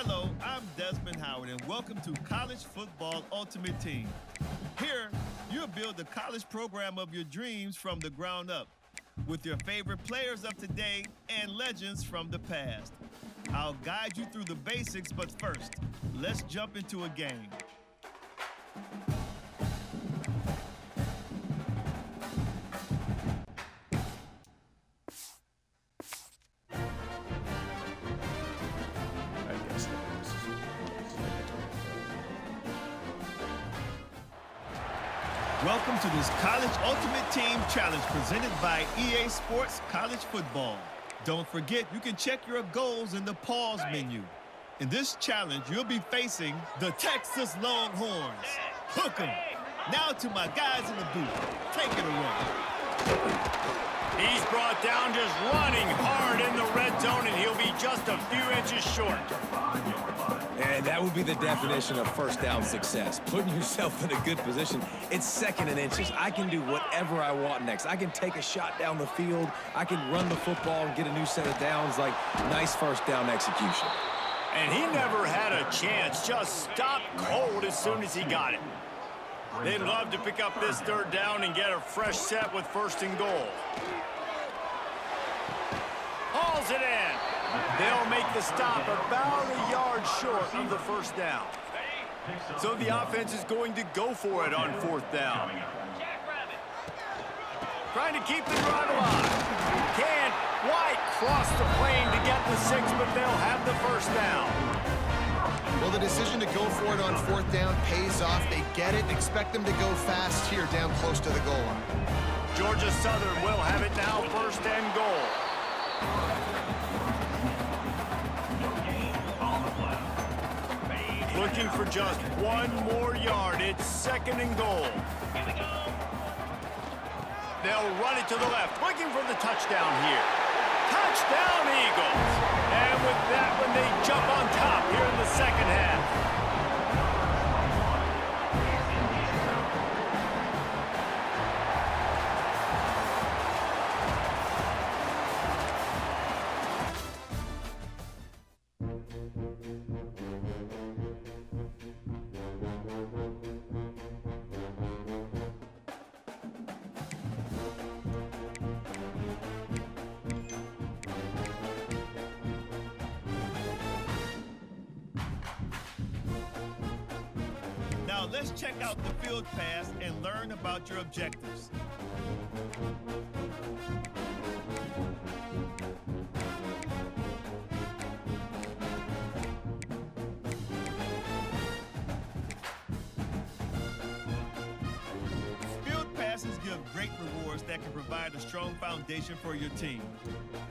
Hello, I'm Desmond Howard, and welcome to College Football Ultimate Team. Here, you'll build the college program of your dreams from the ground up, with your favorite players of today and legends from the past. I'll guide you through the basics, but first, let's jump into a game. Welcome to this College Ultimate Team Challenge presented by EA Sports College Football. Don't forget, you can check your goals in the pause menu. In this challenge, you'll be facing the Texas Longhorns. Hook 'em. Now to my guys in the booth. Take it away. He's brought down just running hard in the red zone, and he'll be just a few inches short. And that would be the definition of first down success. Putting yourself in a good position. It's second and inches. I can do whatever I want next. I can take a shot down the field. I can run the football and get a new set of downs. Like, nice first down execution. And he never had a chance. Just stopped cold as soon as he got it. They'd love to pick up this third down and get a fresh set with first and goal. Hauls it in. They'll make the stop about a yard short of the first down. So the offense is going to go for it on fourth down. Trying to keep the drive alive. Can't quite cross the plane to get the 6, but they'll have the first down. Well, the decision to go for it on fourth down pays off. They get it. Expect them to go fast here down close to the goal line. Georgia Southern will have it now, first and goal. Looking for just one more yard. It's second and goal. They'll run it to the left, looking for the touchdown here. Touchdown, Eagles! And with that one, they jump on top here in the second half. Now let's check out the field pass and learn about your objectives. Field passes give great rewards that can provide a strong foundation for your team.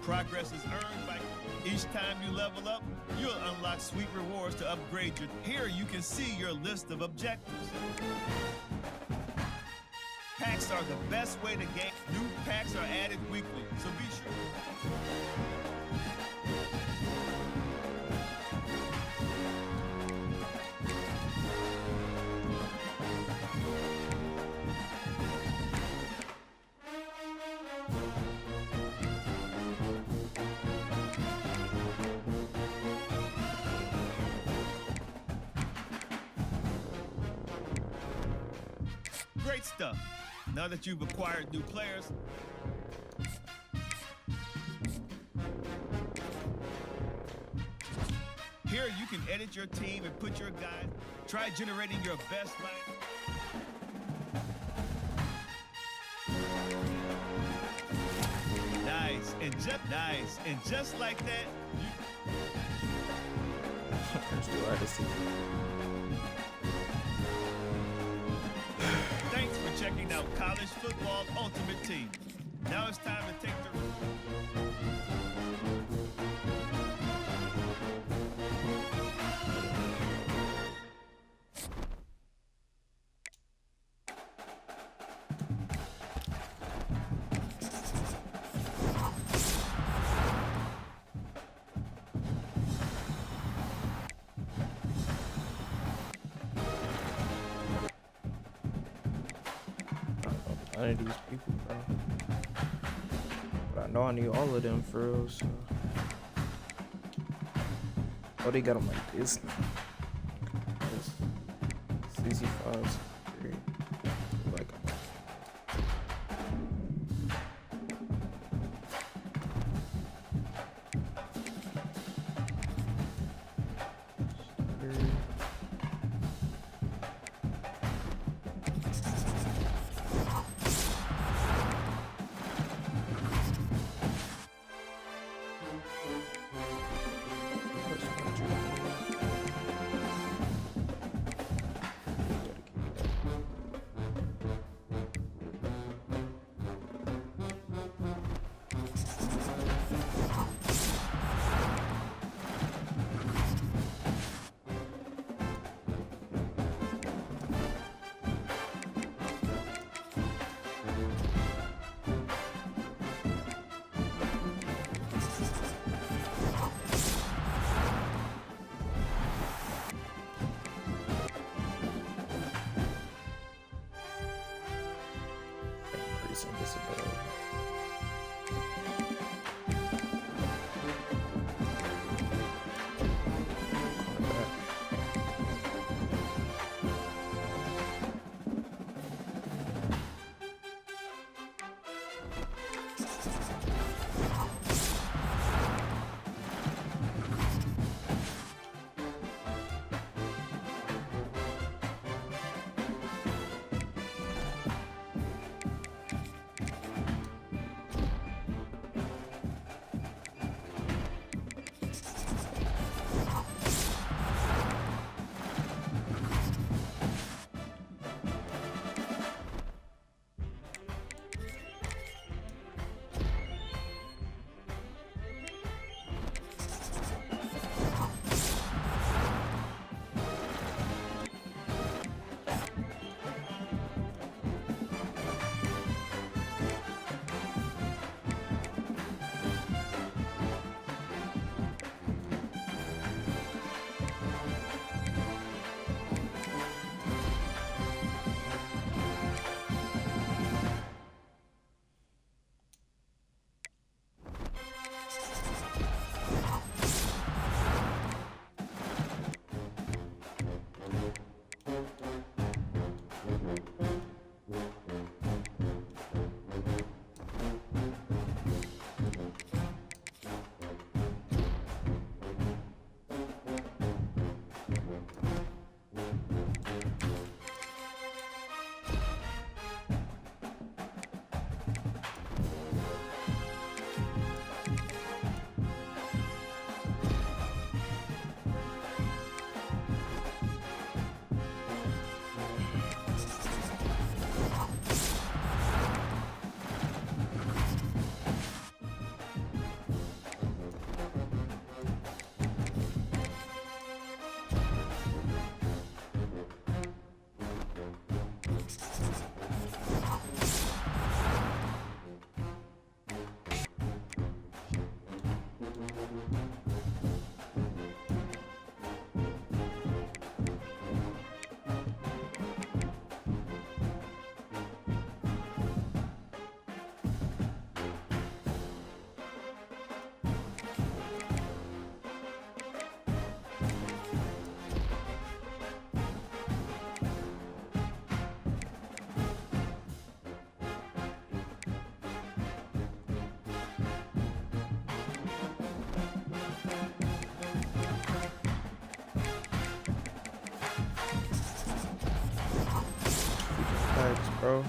Progress is earned by each time you level up, you'll unlock sweet rewards to upgrade your. Here you can see your list of objectives. Packs are the best way to gain. New packs are added weekly, so be sure. Great stuff. Now that you've acquired new players, here you can edit your team and put your guys. Try generating your best line. Nice, and just like that, Thanks for checking out College Football Ultimate Team. Now it's time to take the... None of these people, bro. But I know I need all of them for real, so. Oh, they got them like this now. CC5's great. Like, disability. Thanks, bro.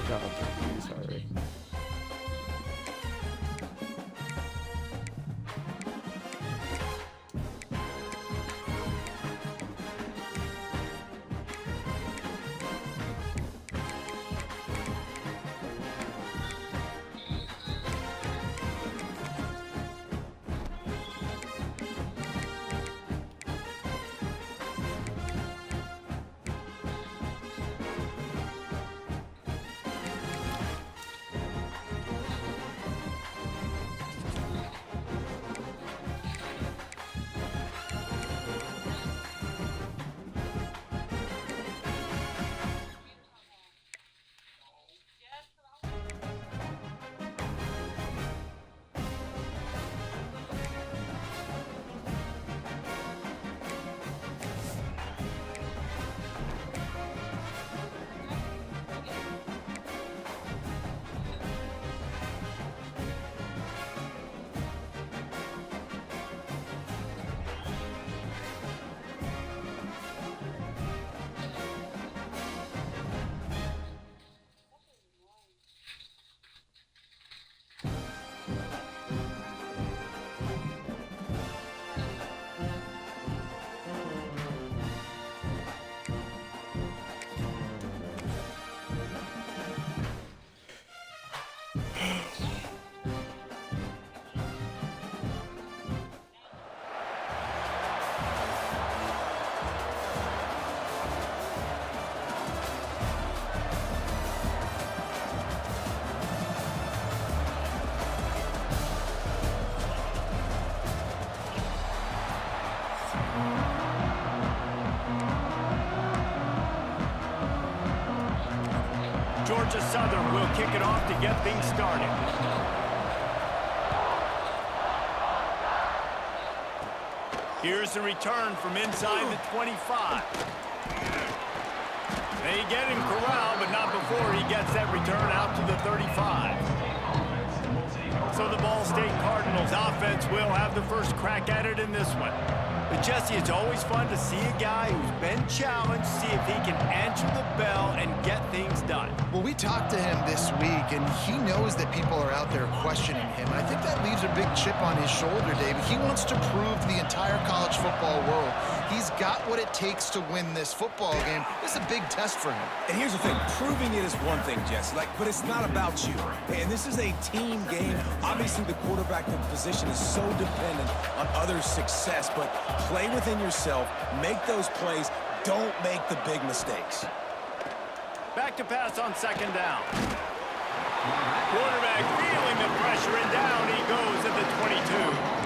God, sorry. Georgia Southern will kick it off to get things started. Here's the return from inside the 25. They get him corralled, but not before he gets that return out to the 35. So the Ball State Cardinals offense will have the first crack at it in this one. But Jesse, it's always fun to see a guy who's been challenged, see if he can answer the bell and get things done. Well, we talked to him this week, and he knows that people are out there questioning him. And I think that leaves a big chip on his shoulder, David. He wants to prove to the entire college football world he's got what it takes to win this football game. This is a big test for him. And here's the thing, proving it is one thing, Jesse, but it's not about you. And this is a team game. Obviously, the quarterback position is so dependent on others' success, but play within yourself, make those plays, don't make the big mistakes. Back to pass on second down. Quarterback feeling the pressure, and down he goes at the 22.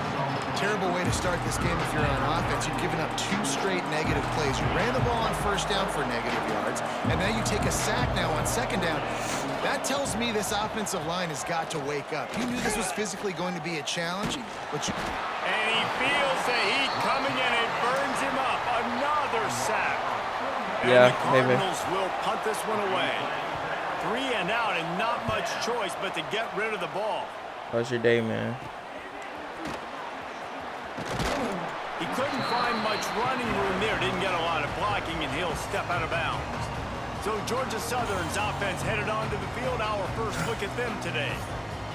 Terrible way to start this game if you're on offense. You've given up 2 straight negative plays. You ran the ball on first down for negative yards, and now you take a sack now on second down. That tells me this offensive line has got to wake up. You knew this was physically going to be a challenge, but you... And he feels the heat coming in. It burns him up. Another sack. And Yeah, the Cardinals will punt this one away. 3 and out, and not much choice but to get rid of the ball. How's your day, man? He couldn't find much running room there. Didn't get a lot of blocking, and he'll step out of bounds. So Georgia Southern's offense headed onto the field. Our first look at them today.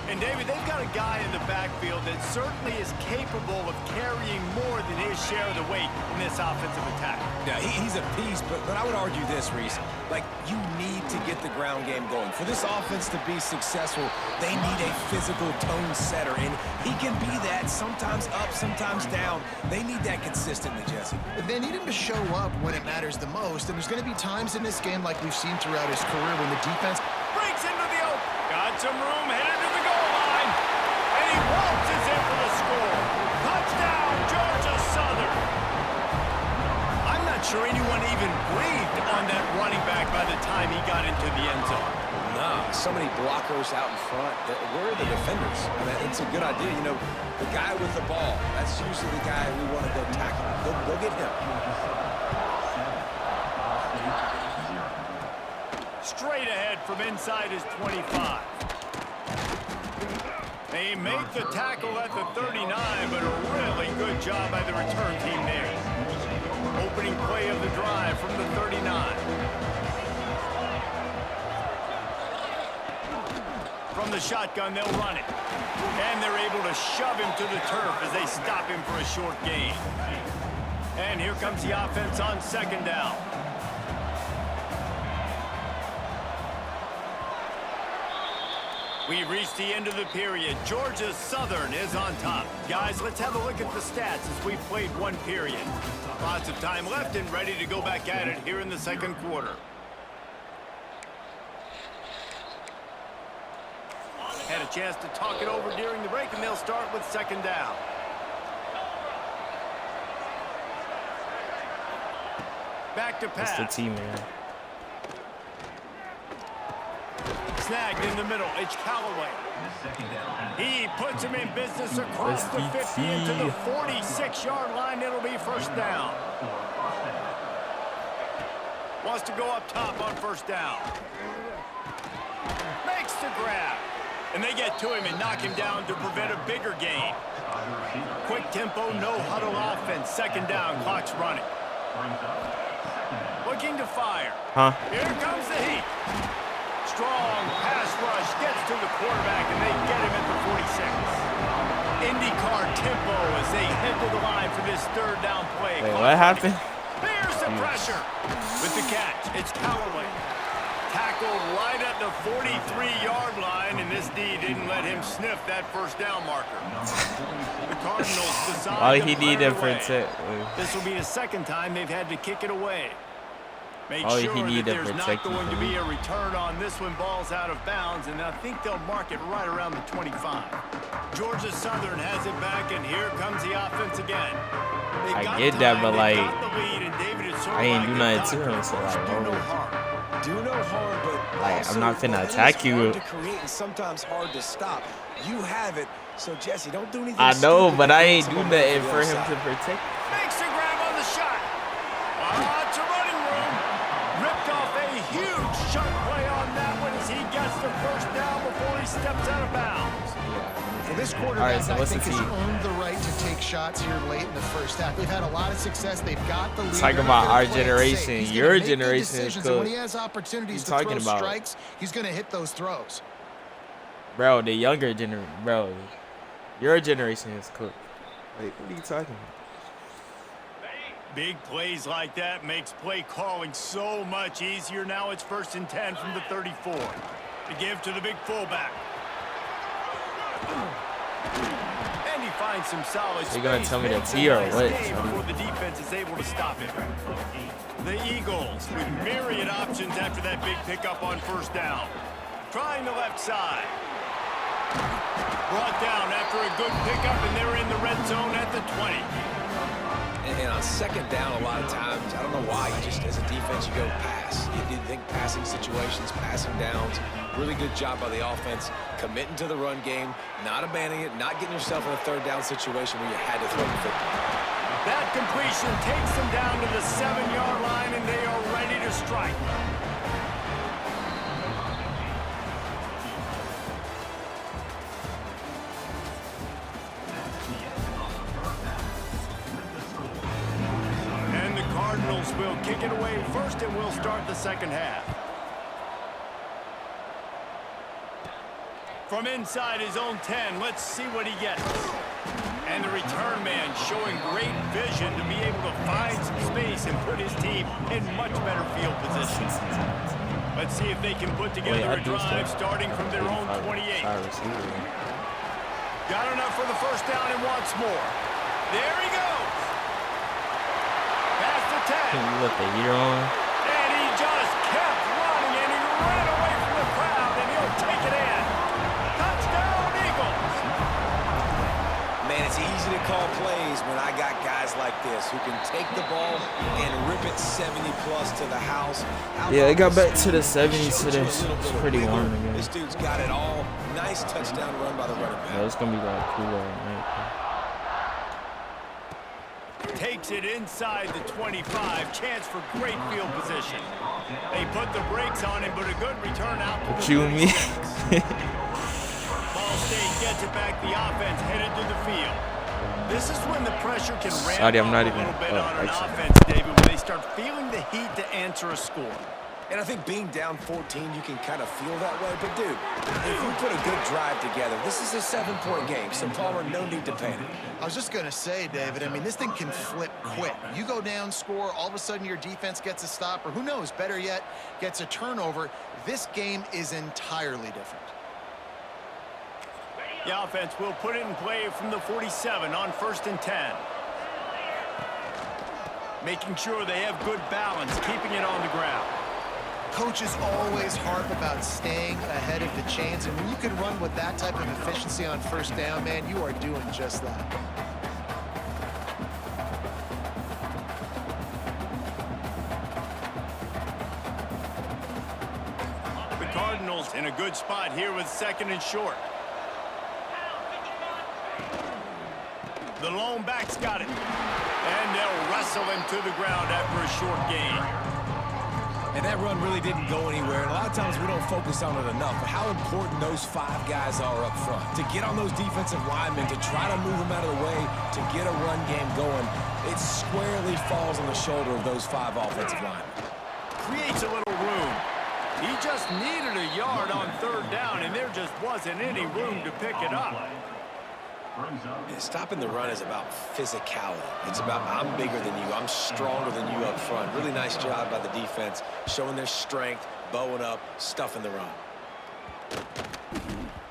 And, David, they've got a guy in the backfield that certainly is capable of carrying more than his share of the weight in this offensive attack. Yeah, he's a piece, but I would argue this, Reese. Like, you need to get the ground game going. For this offense to be successful, they need a physical tone setter, and he can be that, sometimes up, sometimes down. They need that consistently, Jesse. They need him to show up when it matters the most, and there's going to be times in this game like we've seen throughout his career when the defense... Breaks into the open. Got some room, headed to the goal line. And he waltzes in for the score. Touchdown, Georgia Southern. I'm not sure anyone even breathed on that running back by the time he got into the end zone. Nah, so many blockers out in front. Where are the defenders? I mean, it's a good idea. You know, the guy with the ball, that's usually the guy we want to go tackle. Go get him. Straight ahead from inside his 25. They make the tackle at the 39, but a really good job by the return team there. Opening play of the drive from the 39. From the shotgun, they'll run it. And they're able to shove him to the turf as they stop him for a short gain. And here comes the offense on second down. We've reached the end of the period. Georgia Southern is on top. Guys, let's have a look at the stats as we've played one period. Lots of time left and ready to go back at it here in the second quarter. Had a chance to talk it over during the break, and they'll start with second down. Back to pass. That's the team, man. Snagged in the middle. It's Callaway. He puts him in business across the 50 into the 46-yard line. It'll be first down. Wants to go up top on first down. Makes the grab. And they get to him and knock him down to prevent a bigger gain. Quick tempo, no huddle offense. Second down, clock's running. Looking to fire. Here comes the heat. Strong pass rush gets to the quarterback, and they get him at the 46. IndyCar tempo as they head to the line for this third down play. Wait, what happened? There's the pressure. With the catch, it's Callaway. Tackled right at the 43-yard line, and this D didn't let him sniff that first down marker. The Cardinals decide All to he play needed it for away. it. This will be the second time they've had to kick it away. Make All sure he that needed there's not protect going to him. be a return on this one. Ball's out of bounds, and I think they'll mark it right around the 25. Georgia Southern has it back, and here comes the offense again. I get that, but, like, I ain't do nothing to him, so, like, do no harm. do no harm, but Like, I'm not finna it is attack you. hard to create and sometimes hard to stop. You have it, so Jesse, don't do anything. I know, stupid but to I gain ain't some do momentum nothing the for other him side. to protect. Makes a grab on the shot. It's a running room. Ripped off a huge shot play on that one as he gets the first down before he steps out of bounds. Well, this quarterback, All right, so I what's think, the has team? earned the right to take shots here late in the first half. They've had a lot of success. They've got the lead. Talking They're about gonna our play it generation. safe. He's Your gonna make good generation is decisions, and when cooked. he has opportunities You to talking throw about? strikes, he's going to hit those throws. Bro, the younger generation. Bro, your generation is cooked. Like, what are you talking about? Big plays like that makes play calling so much easier. Now it's 1st and 10 from the 34. To give to the big fullback. And he finds some solid space. You gonna tell me Makes the a T or nice what? game before the defense is able to stop him. The Eagles with myriad options after that big pickup on 1st down. Trying the left side. Brought down after a good pickup, and they're in the red zone at the 20. And on 2nd down, a lot of times, I don't know why, you just, as a defense, you go pass. You think passing situations, passing downs. Really good job by the offense, committing to the run game, not abandoning it, not getting yourself in a 3rd down situation where you had to throw the football. That completion takes them down to the 7-yard line, and they are ready to strike. And the Cardinals will kick it away first, and we'll start the 2nd half. From inside his own 10, let's see what he gets. And the return man showing great vision to be able to find some space and put his team in much better field position. Let's see if they can put together a drive starting from their own 28. Got enough for the 1st down and wants more. There he goes. Past the 10. You let the heater on? And he just kept running, and he ran away from the crowd, and he'll take it in. Touchdown, Eagles. Man, it's easy to call plays when I got guys like this who can take the ball and rip it 70-plus to the house. Yeah, it got back to the 70s today. It's pretty warm again. This dude's got it all. Nice touchdown run by the running back. Yeah, it's gonna be like cooler at night. Takes it inside the 25. Chance for great field position. They put the brakes on him, but a good return out. What you mean? Ball State gets it back. The offense headed to the field. This is when the pressure can ramp Sorry, I'm up not a even- little bit oh, on an actually. offense, David, when they start feeling the heat to answer a score. And I think being down 14, you can kind of feel that way. But, dude, if you put a good drive together, this is a 7-point game. So, Palmer, no need to panic. I was just going to say, David, I mean, this thing can flip quick. You go down, score, all of a sudden your defense gets a stop, or who knows, better yet, gets a turnover. This game is entirely different. The offense will put it in play from the 47 on 1st and 10. Making sure they have good balance, keeping it on the ground. Coaches always harp about staying ahead of the chains, and when you can run with that type of efficiency on 1st down, man, you are doing just that. The Cardinals in a good spot here with 2nd and short. The lone back's got it. And they'll wrestle him to the ground after a short gain. And that run really didn't go anywhere. And a lot of times we don't focus on it enough, but how important those 5 guys are up front. To get on those defensive linemen, to try to move them out of the way, to get a run game going, it squarely falls on the shoulder of those 5 offensive linemen. Creates a little room. He just needed a yard on 3rd down, and there just wasn't any room to pick it up. And stopping the run is about physicality. It's about I'm bigger than you, I'm stronger than you up front. Really nice job by the defense, showing their strength, bowing up, stuffing the run.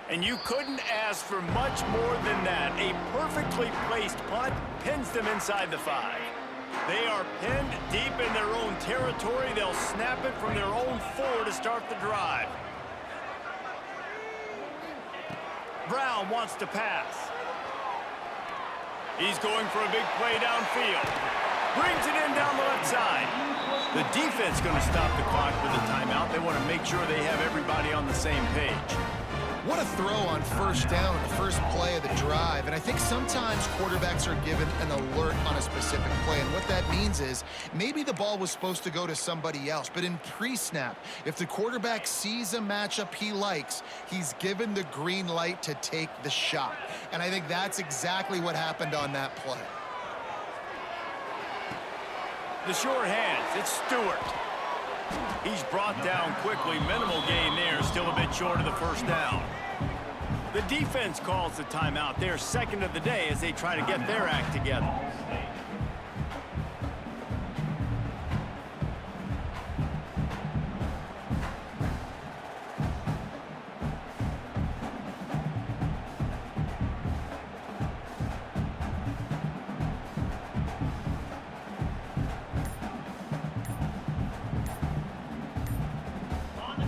And you couldn't ask for much more than that. A perfectly placed punt pins them inside the 5. They are pinned deep in their own territory. They'll snap it from their own 4 to start the drive. Brown wants to pass. He's going for a big play downfield. Brings it in down the left side. The defense going to stop the clock with a timeout. They want to make sure they have everybody on the same page. What a throw on first down, the first play of the drive. And I think sometimes quarterbacks are given an alert on a specific play. And what that means is maybe the ball was supposed to go to somebody else. But in pre-snap, if the quarterback sees a matchup he likes, he's given the green light to take the shot. And I think that's exactly what happened on that play. The short hands, it's Stewart. He's brought down quickly. Minimal gain there, still a bit short of the first down. The defense calls the timeout. They're second of the day as they try to get their act together.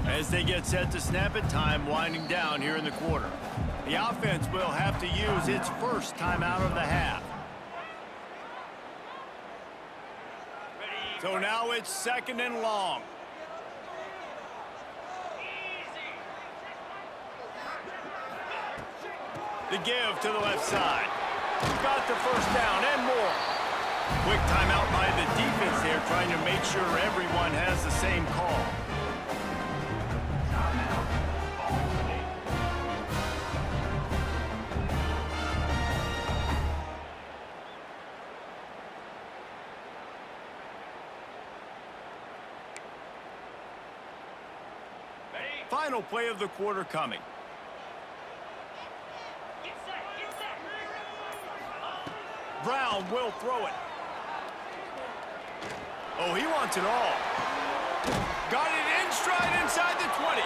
As they get set to snap it, time winding down here in the quarter. The offense will have to use its first timeout of the half. So now it's second and long. The give to the left side. Got the first down and more. Quick timeout by the defense there, trying to make sure everyone has the same call. Final play of the quarter coming. Brown will throw it. Oh, he wants it all. Got it in stride inside the 20.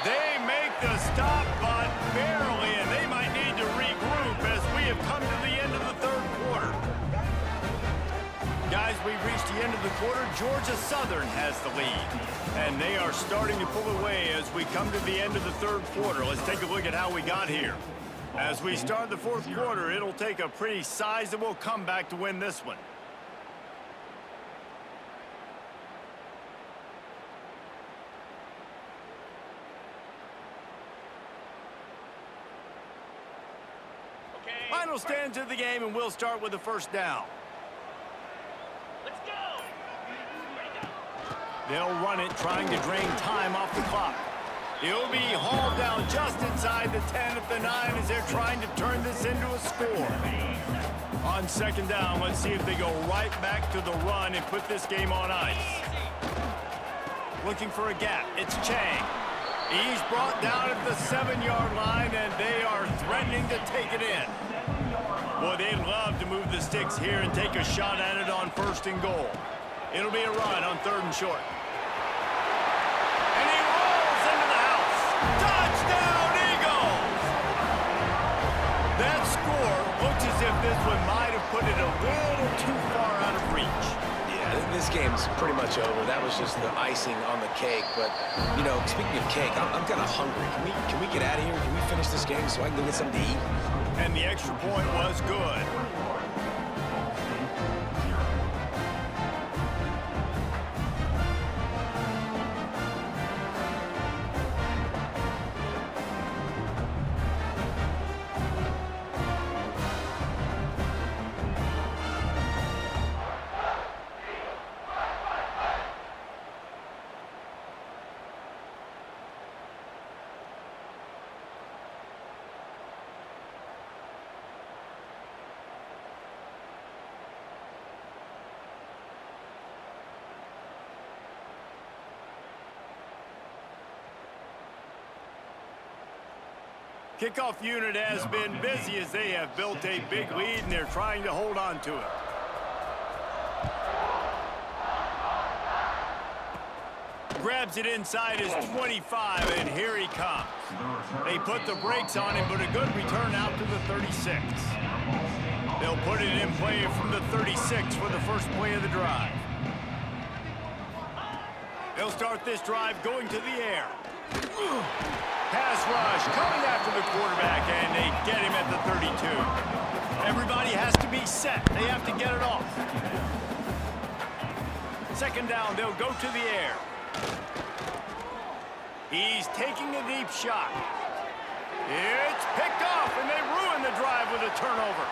They make the stop, but barely, and they might need to regroup as we have come to the end of the third quarter. Guys, we've reached the end of the quarter. Georgia Southern has the lead, and they are starting to pull away as we come to the end of the third quarter. Let's take a look at how we got here. As we start the fourth quarter, it'll take a pretty sizable comeback to win this one. Final stands of the game, and we'll start with the first down. They'll run it, trying to drain time off the clock. He'll be hauled down just inside the 10 at the 9 as they're trying to turn this into a score. On second down, let's see if they go right back to the run and put this game on ice. Looking for a gap, it's Chang. He's brought down at the 7-yard line, and they are threatening to take it in. Boy, they'd love to move the sticks here and take a shot at it on first and goal. It'll be a run on third and short. And he rolls into the house. Touchdown, Eagles! That score looks as if this one might have put it a little too far out of reach. Yeah, this game's pretty much over. That was just the icing on the cake. But, you know, speaking of cake, I'm kind of hungry. Can we get out of here? Can we finish this game so I can go get something to eat? And the extra point was good. Kickoff unit has been busy as they have built a big lead, and they're trying to hold on to it. Grabs it inside his 25, and here he comes. They put the brakes on him, but a good return out to the 36. They'll put it in play from the 36 for the first play of the drive. They'll start this drive going to the air. Pass rush coming after the quarterback, and they get him at the 32. Everybody has to be set. They have to get it off. Second down, they'll go to the air. He's taking a deep shot. It's picked off, and they ruin the drive with a turnover.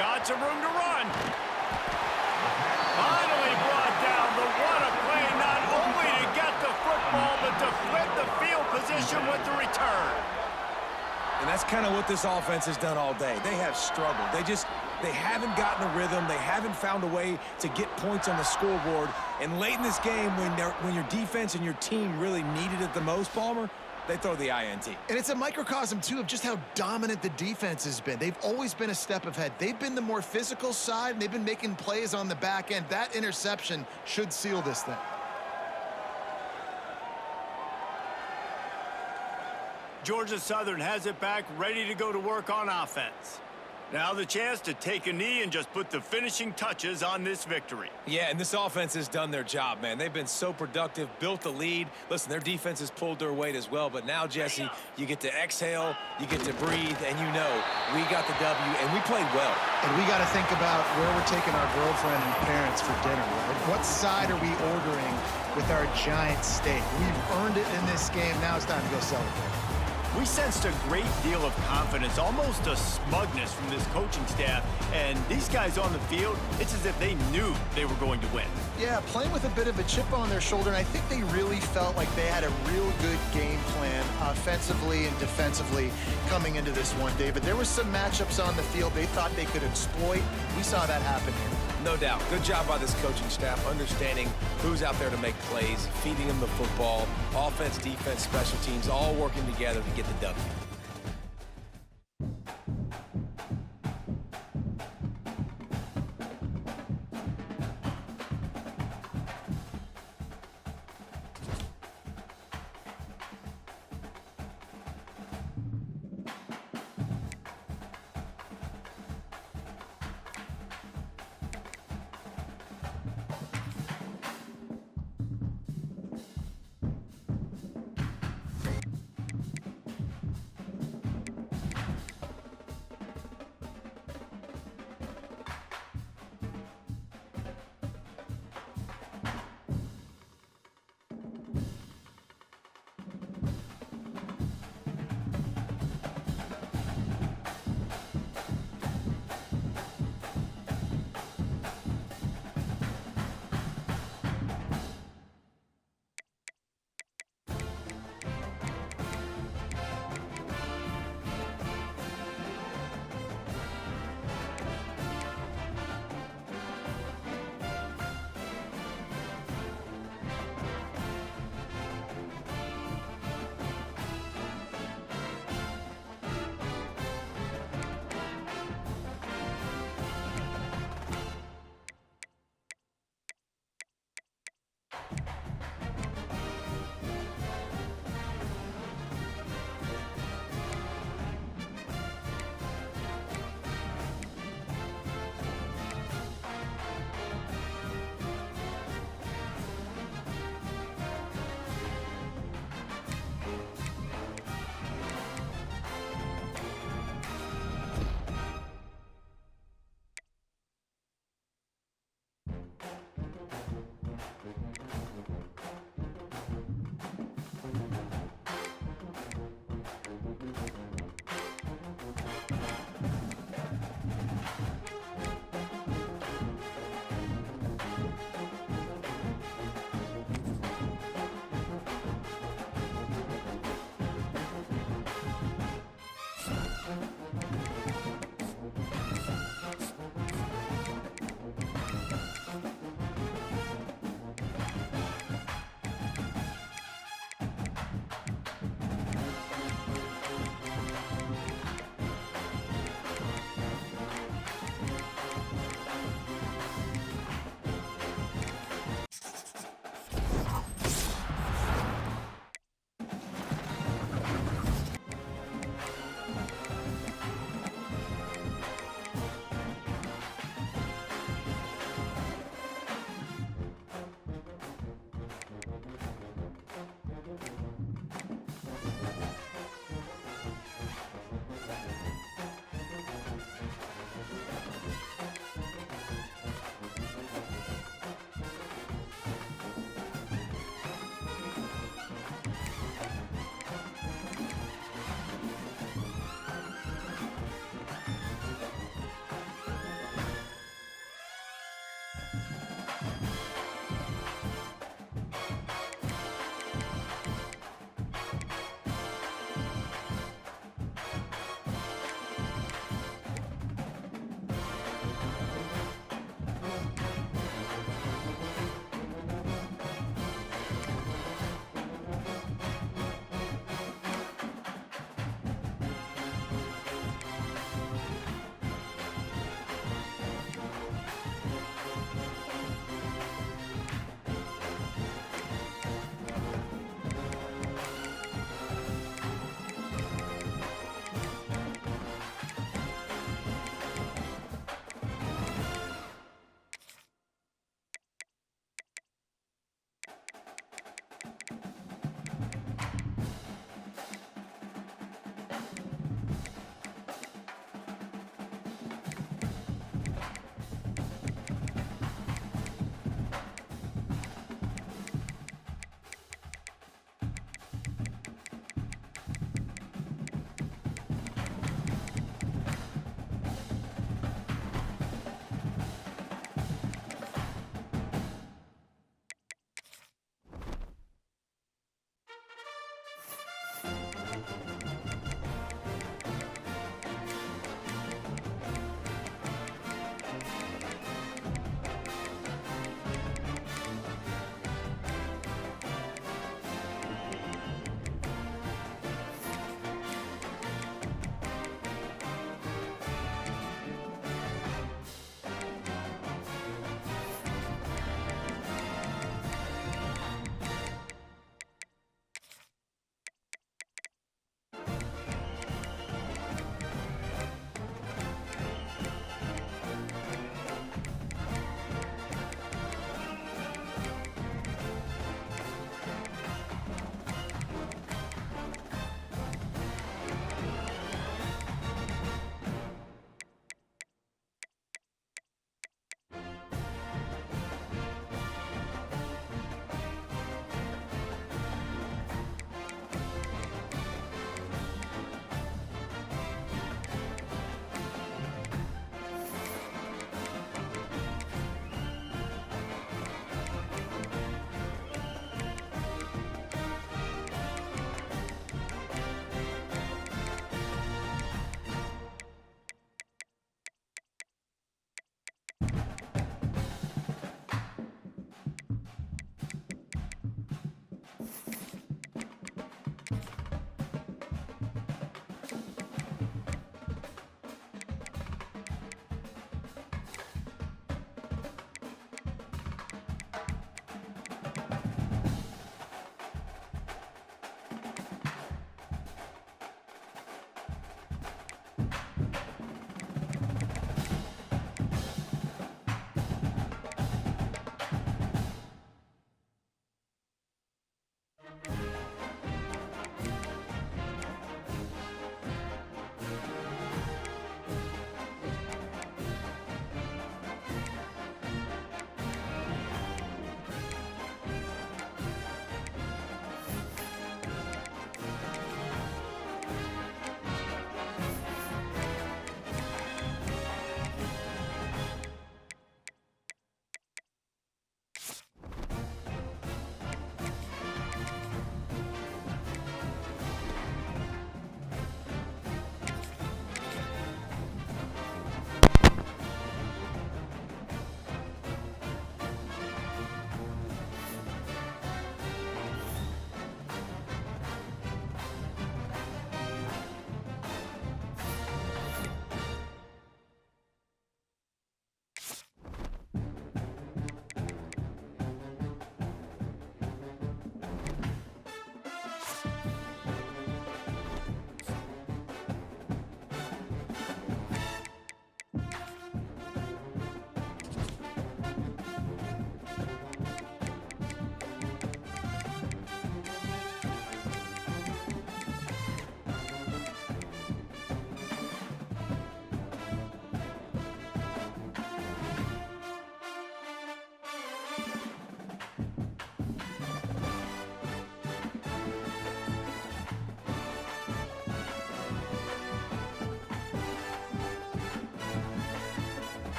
Got some room to run. Finally brought down. The what a play, not only to get the football, but to flip the field position with the return. And that's kind of what this offense has done all day. They have struggled. They haven't gotten a rhythm. They haven't found a way to get points on the scoreboard. And late in this game, when your defense and your team really needed it the most, Palmer, they throw the INT. And it's a microcosm, too, of just how dominant the defense has been. They've always been a step ahead. They've been the more physical side, and they've been making plays on the back end. That interception should seal this thing. Georgia Southern has it back, ready to go to work on offense. Now the chance to take a knee and just put the finishing touches on this victory. Yeah, and this offense has done their job, man. They've been so productive, built the lead. Listen, their defense has pulled their weight as well, but now, Jesse, you get to exhale, you get to breathe, and you know we got the W, and we played well. And we got to think about where we're taking our girlfriend and parents for dinner, right? What side are we ordering with our giant steak? We've earned it in this game. Now it's time to go celebrate. We sensed a great deal of confidence, almost a smugness from this coaching staff. And these guys on the field, it's as if they knew they were going to win. Yeah, playing with a bit of a chip on their shoulder, and I think they really felt like they had a real good game plan offensively and defensively coming into this one, David. There were some matchups on the field they thought they could exploit. We saw that happen here. No doubt. Good job by this coaching staff, understanding who's out there to make plays, feeding them the football, offense, defense, special teams, all working together to get the W.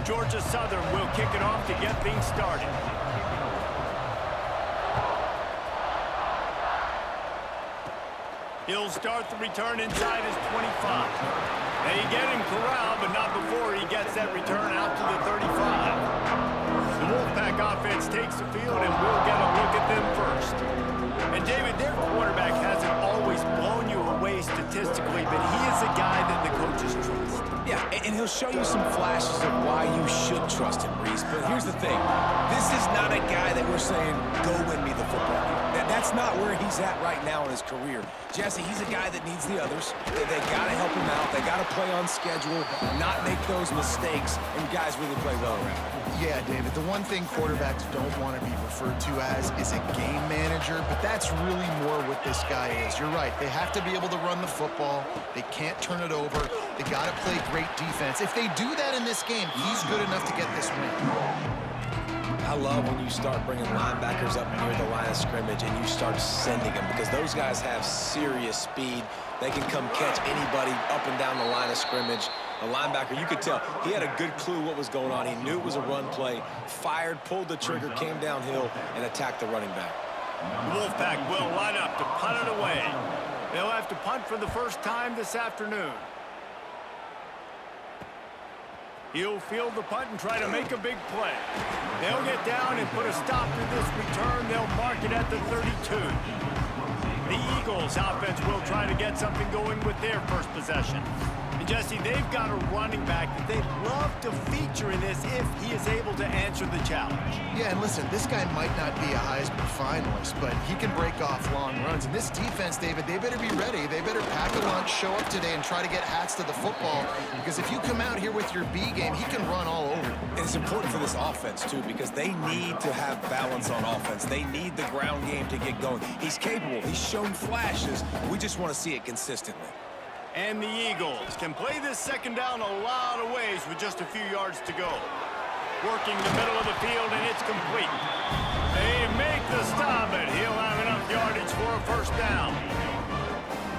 Georgia Southern will kick it off to get things started. He'll start the return inside his 25. They get him corralled, but not before he gets that return out to the 35. The Wolfpack offense takes the field, and we'll get a look at them first. And, David, their quarterback hasn't always blown you away statistically, but he is a guy that the coaches trust. Yeah, and he'll show you some flashes of why you should trust him, Reese. But here's the thing. This is not a guy that we're saying, go win me the football game. That's not where he's at right now in his career. Jesse, he's a guy that needs the others. They got to help him out. They got to play on schedule, not make those mistakes, and guys really play well around him. Yeah, David, the one thing quarterbacks don't want to be referred to as is a game manager, but that's really more what this guy is. You're right. They have to be able to run the football. They can't turn it over. They got to play great defense. If they do that in this game, he's good enough to get this win. I love when you start bringing linebackers up near the line of scrimmage and you start sending them because those guys have serious speed. They can come catch anybody up and down the line of scrimmage. The linebacker, you could tell, he had a good clue what was going on. He knew it was a run play, fired, pulled the trigger, came downhill, and attacked the running back. The Wolfpack will line up to punt it away. They'll have to punt for the first time this afternoon. He'll field the punt and try to make a big play. They'll get down and put a stop to this return. They'll mark it at the 32. The Eagles offense will try to get something going with their first possession. And Jesse, they've got a running back that they'd love to feature in this if he is able to answer the challenge. Yeah, and listen, this guy might not be a Heisman finalist, but he can break off long runs. And this defense, David, they better be ready. They better pack a lunch, show up today, and try to get hats to the football. Because if you come out here with your B game, he can run all over you. And it's important for this offense, too, because they need to have balance on offense. They need the ground game to get going. He's capable. He's shown flashes. We just want to see it consistently. And the Eagles can play this second down a lot of ways with just a few yards to go. Working the middle of the field, and it's complete. They make the stop, and he'll have enough yardage for a first down.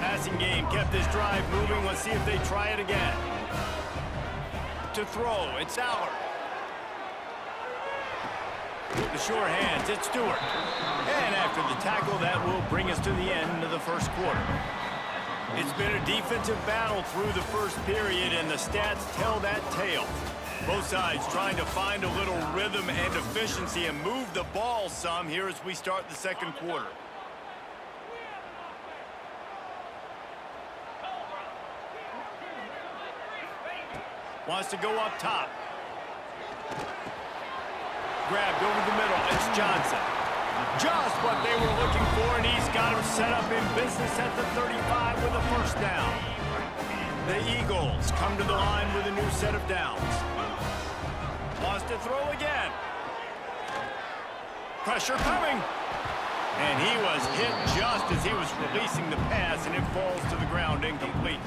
Passing game kept this drive moving. Let's see if they try it again. To throw, it's Allard. The sure hands, it's Stewart. And after the tackle, that will bring us to the end of the first quarter. It's been a defensive battle through the first period, and the stats tell that tale. Both sides trying to find a little rhythm and efficiency and move the ball some here as we start the second quarter. Wants to go up top. Grabbed over the middle. It's Johnson. Just what they were looking for, and he's got him set up in business at the 35 with a first down. The Eagles come to the line with a new set of downs. Wants to throw again. Pressure coming. And he was hit just as he was releasing the pass, and it falls to the ground incomplete.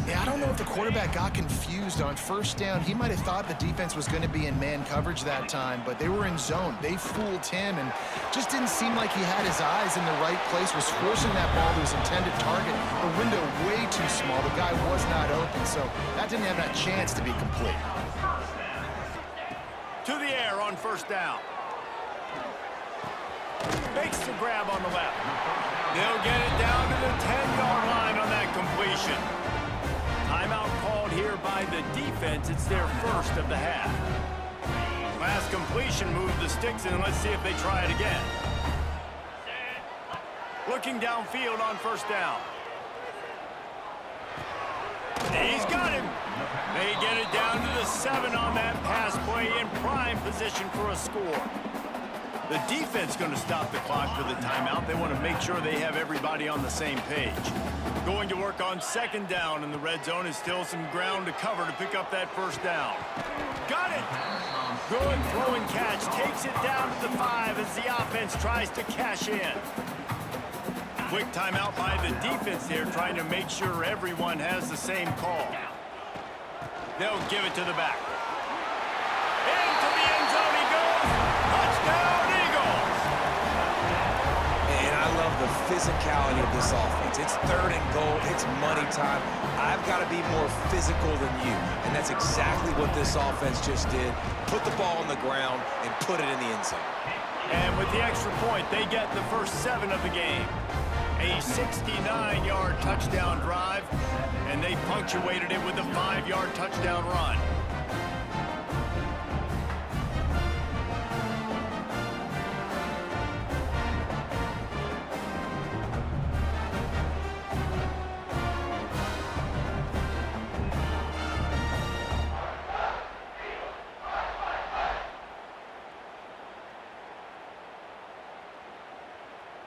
Yeah, I don't know if the quarterback got confused on first down. He might have thought the defense was going to be in man coverage that time, but they were in zone. They fooled him and just didn't seem like he had his eyes in the right place, was forcing that ball to his intended target. The window way too small. The guy was not open, so that didn't have that chance to be complete. To the air on first down. Makes the grab on the left. They'll get it down to the 10-yard line on that completion. Timeout called here by the defense. It's their first of the half. Last completion moved the sticks in. Let's see if they try it again. Looking downfield on first down. He's got him. They get it down to the 7 on that pass play in prime position for a score. The defense going to stop the clock for the timeout. They want to make sure they have everybody on the same page. Going to work on second down in the red zone is still some ground to cover to pick up that first down. Got it! Good throw and catch. Takes it down to the 5 as the offense tries to cash in. Quick timeout by the defense there, trying to make sure everyone has the same call. They'll give it to the back. Into the end zone he goes. Touchdown, Eagles! And I love the physicality of this offense. It's 3rd and goal. It's money time. I've got to be more physical than you. And that's exactly what this offense just did. Put the ball on the ground and put it in the end zone. And with the extra point, they get the first 7 of the game. A 69-yard touchdown drive, and they punctuated it with a 5-yard touchdown run.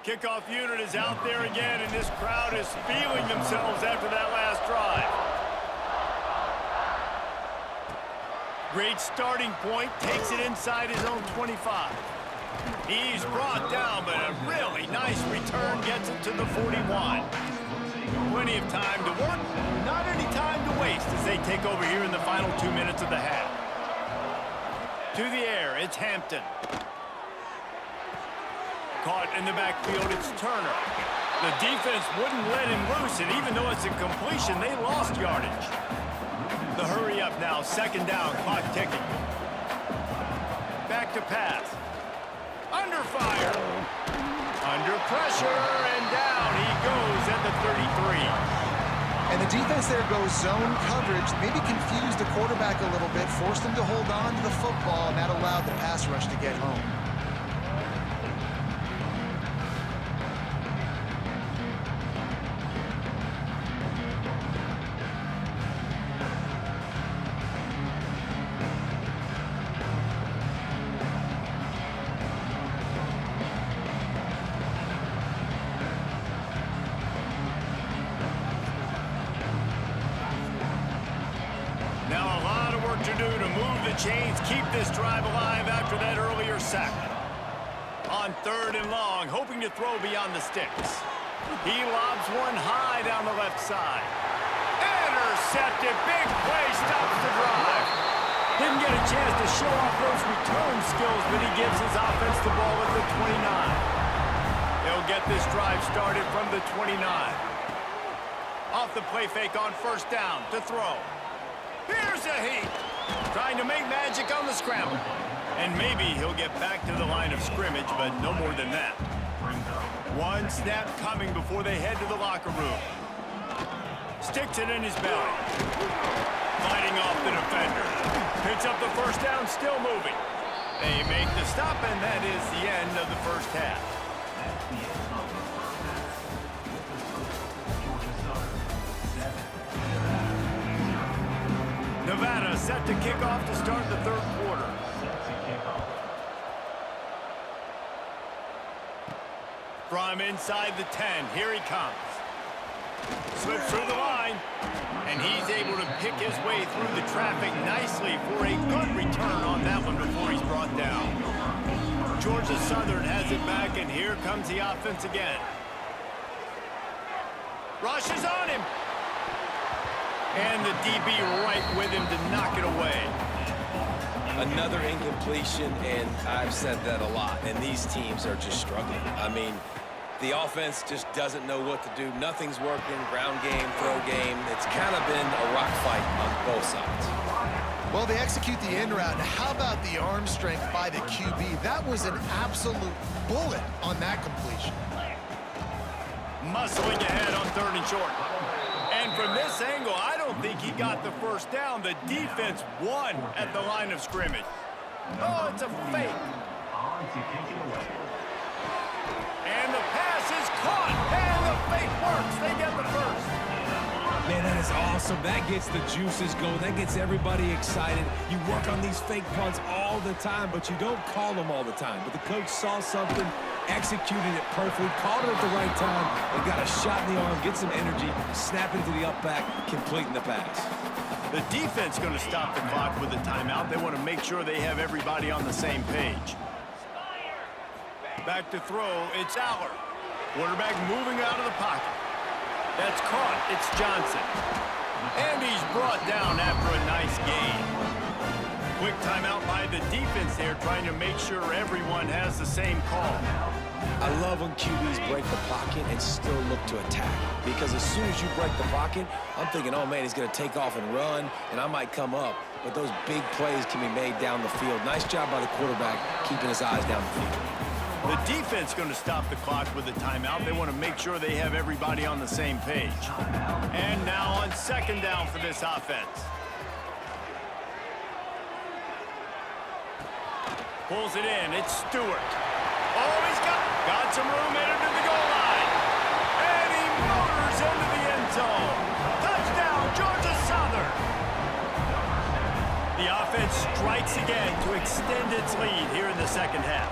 Kickoff unit is out there again, and this crowd is feeling themselves after that last drive. Great starting point, takes it inside his own 25. He's brought down, but a really nice return gets it to the 41. Plenty of time to work, not any time to waste as they take over here in the final 2 minutes of the half. To the air, it's Hampton. Caught in the backfield, it's Turner. The defense wouldn't let him loose, and even though it's a completion, they lost yardage. The hurry up now, 2nd down, clock ticking. Back to pass. Under fire. Under pressure, and down he goes at the 33. And the defense there goes zone coverage, maybe confused the quarterback a little bit, forced him to hold on to the football, and that allowed the pass rush to get home. Now a lot of work to do to move the chains, keep this drive alive after that earlier sack. On 3rd and long, hoping to throw beyond the sticks. He lobs one high down the left side. Intercepted, big play, stops the drive. Didn't get a chance to show off those return skills, but he gives his offense the ball at the 29. They'll get this drive started from the 29. Off the play fake on 1st down to throw. Here's a heat. Trying to make magic on the scramble. And maybe he'll get back to the line of scrimmage, but no more than that. One snap coming before they head to the locker room. Sticks it in his belly. Fighting off the defender. Picks up the 1st down, still moving. They make the stop, and that is the end of the first half. Nevada set to kick off to start the 3rd quarter. From inside the 10, here he comes. Slips through the line, and he's able to pick his way through the traffic nicely for a good return on that one before he's brought down. Georgia Southern has it back, and here comes the offense again. Rushes on him. And the DB right with him to knock it away. Another incompletion, and I've said that a lot, and these teams are just struggling. I mean, the offense just doesn't know what to do. Nothing's working, ground game, throw game. It's kind of been a rock fight on both sides. Well, they execute the end route. How about the arm strength by the QB? That was an absolute bullet on that completion. Muscling ahead on 3rd and short. And from this angle, I don't think he got the 1st down. The defense won at the line of scrimmage. Oh, it's a fake. And the pass is caught. And the fake works. They get the 1st. Man, that is awesome. That gets the juices going. That gets everybody excited. You work on these fake punts all the time, but you don't call them all the time. But the coach saw something, executed it perfectly, called it at the right time, and got a shot in the arm, get some energy, snap into the up back, completing the pass. The defense going to stop the clock with a timeout. They want to make sure they have everybody on the same page. Back to throw, it's Aller. Quarterback moving out of the pocket. That's caught, it's Johnson. And he's brought down after a nice gain. Quick timeout by the defense there, trying to make sure everyone has the same call. I love when QBs break the pocket and still look to attack. Because as soon as you break the pocket, I'm thinking, oh, man, he's going to take off and run, and I might come up. But those big plays can be made down the field. Nice job by the quarterback keeping his eyes down the field. The defense going to stop the clock with a timeout. They want to make sure they have everybody on the same page. And now on second down for this offense. Pulls it in. It's Stewart. Oh, he's got some room headed to the goal line. And he motors into the end zone. Touchdown, Georgia Southern. The offense strikes again to extend its lead here in the second half.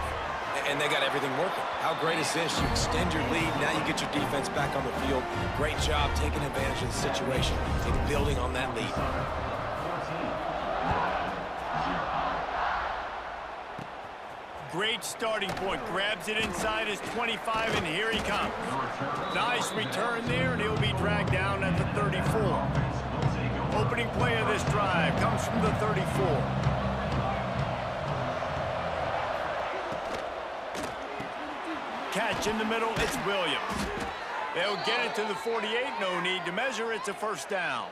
And they got everything working. How great is this? You extend your lead, now you get your defense back on the field. Great job taking advantage of the situation and building on that lead. Great starting point. Grabs it inside his 25, and here he comes. Nice return there, and he'll be dragged down at the 34. Opening play of this drive comes from the 34. Catch in the middle, it's Williams. They'll get it to the 48, no need to measure, it's a first down.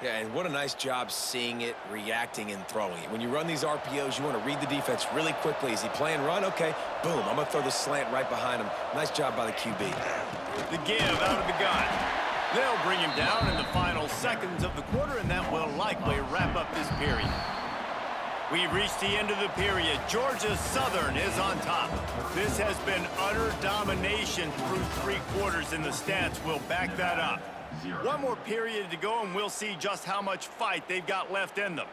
Yeah, and what a nice job seeing it, reacting, and throwing it. When you run these RPOs, you want to read the defense really quickly. Is he playing run? Okay, boom, I'm going to throw the slant right behind him. Nice job by the QB. The give out of the gun. They'll bring him down in the final seconds of the quarter, and that will likely wrap up this period. We've reached the end of the period. Georgia Southern is on top. This has been utter domination through 3 quarters, and the stats will back that up. One more period to go, and we'll see just how much fight they've got left in them.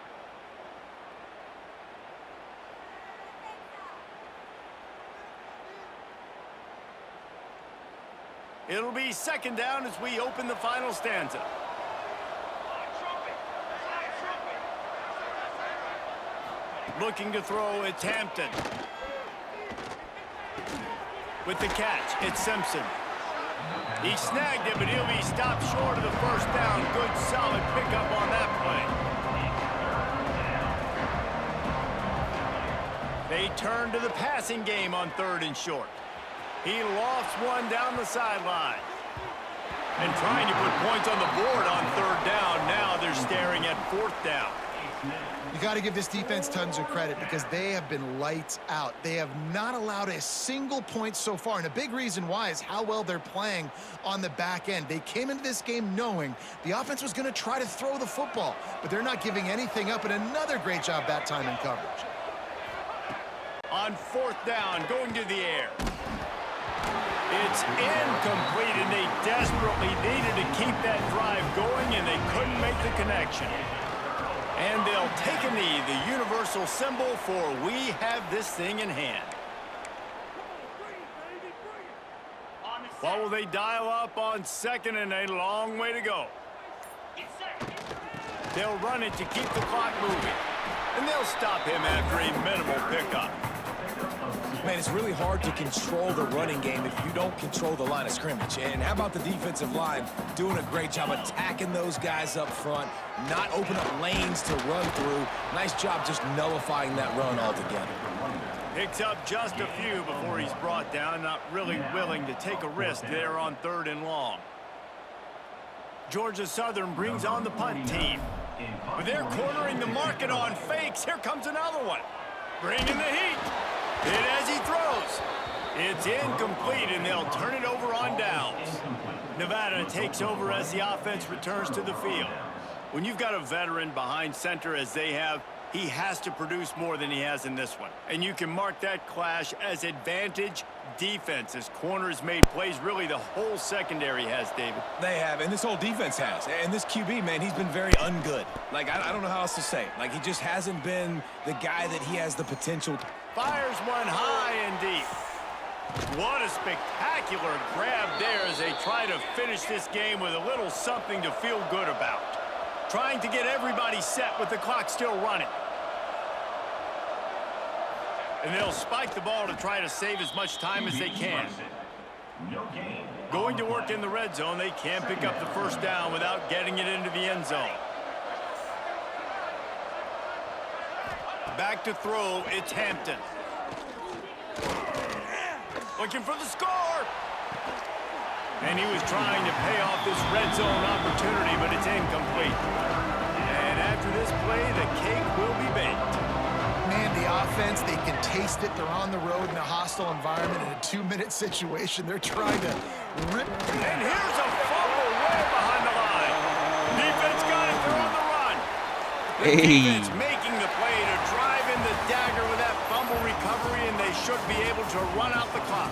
It'll be second down as we open the final stanza. Looking to throw, it's Hampton. With the catch, it's Simpson. He snagged it, but he'll be stopped short of the first down. Good, solid pickup on that play. They turn to the passing game on 3rd and short. He lofts one down the sideline. And trying to put points on the board on 3rd down. Now they're staring at 4th down. You got to give this defense tons of credit because they have been lights out. They have not allowed a single point so far, and a big reason why is how well they're playing on the back end. They came into this game knowing the offense was going to try to throw the football, but they're not giving anything up, and another great job that time in coverage. On 4th down, going to the air. It's incomplete, and they desperately needed to keep that drive going, and they couldn't make the connection. And they'll take a knee, the universal symbol for we have this thing in hand. What will they dial up on 2nd and a long way to go? They'll run it to keep the clock moving. And they'll stop him after a minimal pickup. Man, it's really hard to control the running game if you don't control the line of scrimmage. And how about the defensive line doing a great job attacking those guys up front, not open up lanes to run through. Nice job just nullifying that run altogether. Picks up just a few before he's brought down, not really willing to take a risk there on 3rd and long. Georgia Southern brings on the punt team. But they're cornering the market on fakes. Here comes another one. Bringing the heat. Hit as he throws. It's incomplete, and they'll turn it over on downs. Nevada takes over as the offense returns to the field. When you've got a veteran behind center as they have, he has to produce more than he has in this one. And you can mark that clash as advantage defense as corners made plays. Really, the whole secondary has, David. They have, and this whole defense has. And this QB, man, he's been very ungood. Like, I don't know how else to say it. Like, he just hasn't been the guy that he has the potential to. Fires one high and deep. What a spectacular grab there as they try to finish this game with a little something to feel good about. Trying to get everybody set with the clock still running. And they'll spike the ball to try to save as much time as they can. Going to work in the red zone, they can't pick up the first down without getting it into the end zone. Back to throw, it's Hampton. looking for the score. And he was trying to pay off this red zone opportunity, but it's incomplete. And after this play, the cake will be baked. Man, the offense, they can taste it. They're on the road in a hostile environment in a 2-minute situation. They're trying to rip. And here's a fumble way behind the line. Defense got it. They're on the run. The defense making the play to drive in the dagger with that fumble recovery, and they should be able to run out the clock.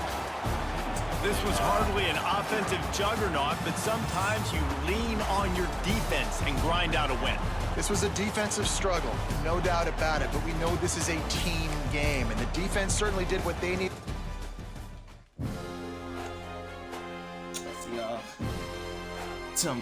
This was hardly an offensive juggernaut, but sometimes you lean on your defense and grind out a win. This was a defensive struggle, no doubt about it, but we know this is a team game, and the defense certainly did what they need. See y'all tomorrow.